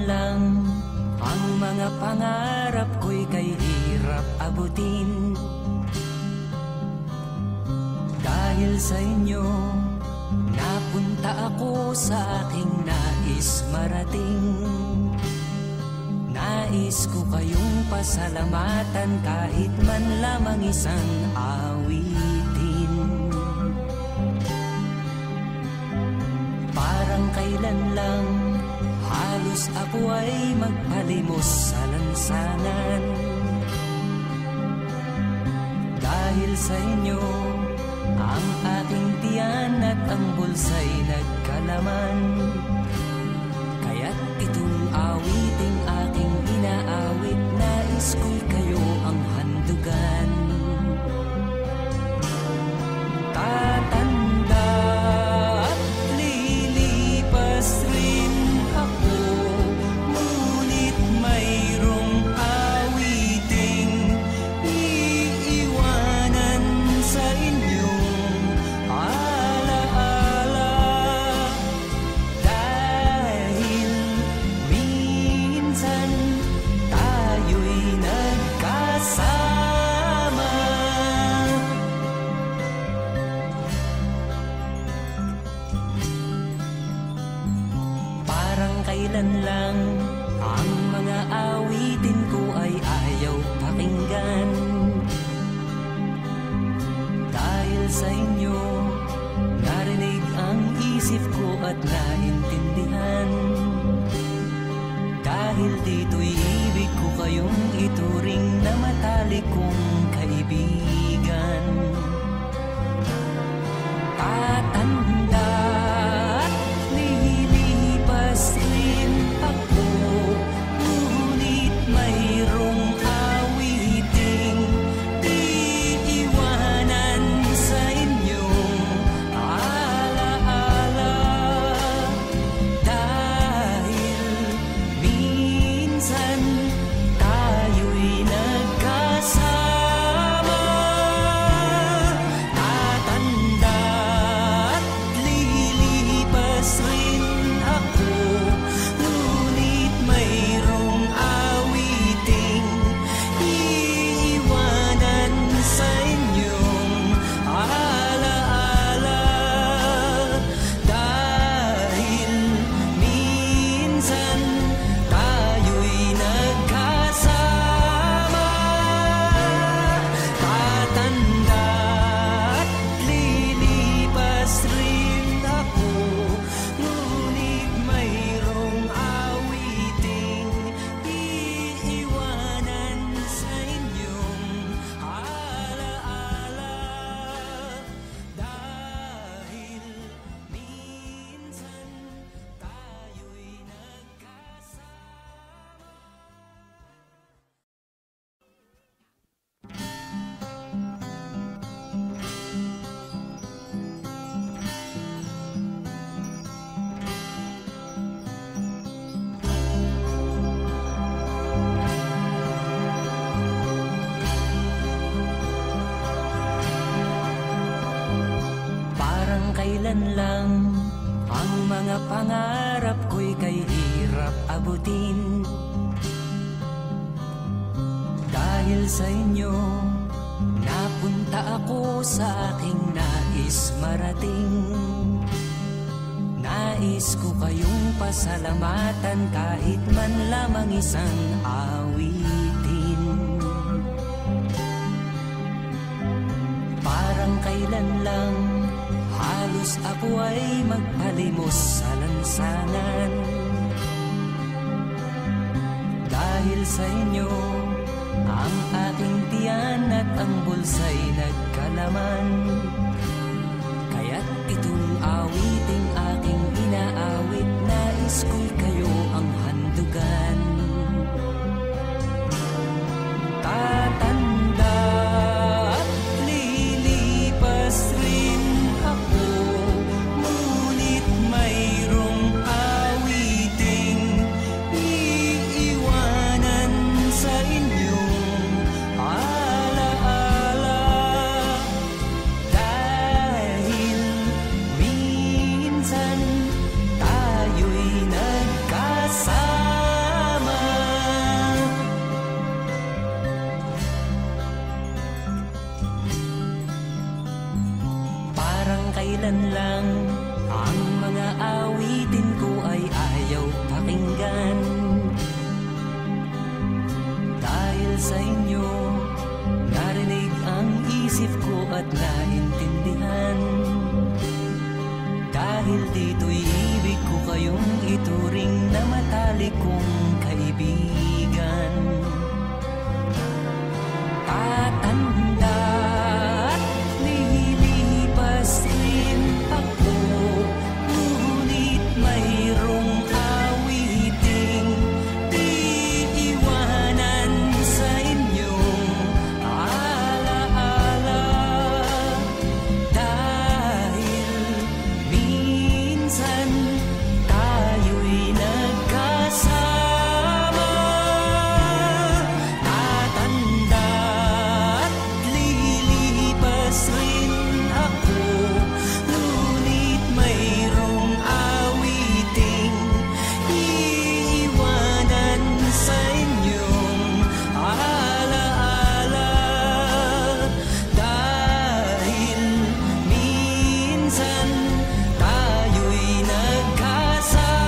lang ang mga pangarap ko'y kay hirap abutin. Dahil sa inyo, napunta ako sa aking nais marating. Nais ko kayong pasalamatan kahit man lamang isang awitin. Parang kailan lang halos ako ay magpalimos sa lansangan. Dahil sa inyo, ang aking tiyan at ang bulsa'y nagkalaman. Kaya't itong awiting aking inaawit, nais ko'y kayo ang handugan. Tatanda at lilipas rin ako, ngunit mayroong awiting iiwanan sa inyong alaala. Dahil minsan tayo'y nagkasama. Parang kailan lang ang mga awitin ko ay ayaw pakinggan. Dahil sa inyo, narinig ang isip ko at naintindihan. Dahil dito'y ibig ko kayong ituring na matalik kong kaibigan. Tatanda at lilipas rin ako, ngunit mayroong awiting iiwanan sa inyong alaala. Dahil minsan tayo'y nagkasama. Tatanda at lilipas rin ako, ngunit mayroong awiting iiwanan sa inyong alaala. Dahil minsan tayo'y nagkasama. Tatanda at lilipas rin ako, ngunit mayroong awiting iiwanan sa inyong alaala. Dahil minsan tayo'y nagkasama. Parang kailan lang ang mga pangarap ko'y kay hirap abutin. Dahil sa inyo, napunta ako sa aking nais marating. Nais ko kayong pasalamatan kahit man lamang isang awitin. Parang kailan lang halos ako ay magpalimos sa lansangan. Dahil sa inyo, ang aking tiyan at ang bulsa'y nagkalaman. Kaya't itong awiting aking inaawit, nais ko'y kayo ang handugan. Tatanda at lilipas rin ako, ngunit mayroong awiting iiwanan sa inyong alaala. Dahil minsan tayo'y nagkasama. kailan lang ang mga awitin ko ay ayaw pakinggan. Dahil sa inyo, narinig ang isip ko at naintindihan. Dahil dito'y ibig ko kayong ituring na matalik kong kaibigan. Tatanda at lilipas rin ako, ngunit mayroong awiting iiwanan sa inyong alaala. Dahil minsan tayo'y nagkasama. Tatanda at lilipas rin ako, ngunit mayroong awiting iiwanan sa inyong alaala. Dahil minsan tayo'y nagkasama.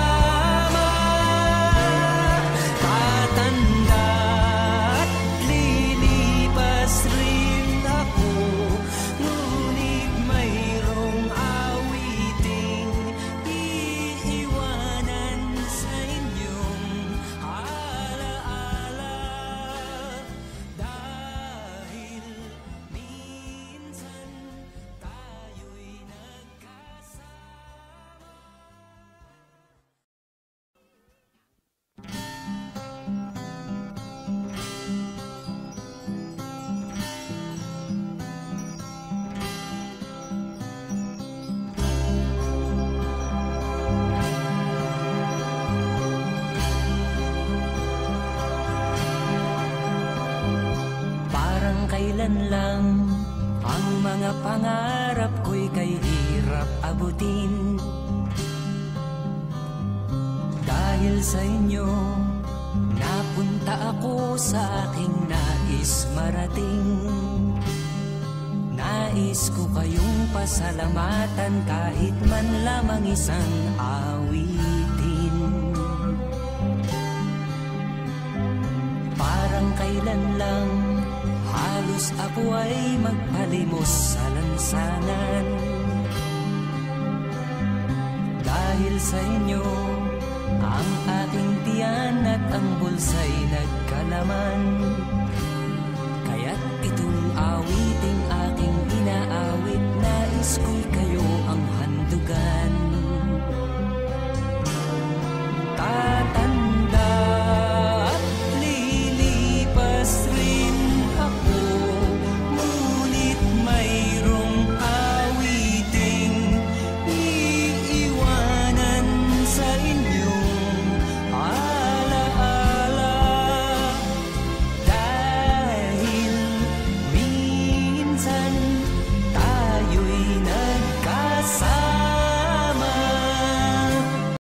Tatanda at lilipas rin ako, ngunit mayroong awiting iiwanan sa inyong alaala. Dahil minsan tayo'y nagkasama. Parang kailan lang ang mga pangarap ko'y kay hirap abutin. Dahil sa inyo, napunta ako sa aking nais marating. Nais ko kayong pasalamatan kahit man lamang isang awitin. Parang kailan lang halos ako ay magpalimos sa lansangan. Dahil sa inyo, ang aking tiyan at ang bulsa'y nagkalaman. Kaya't itong awit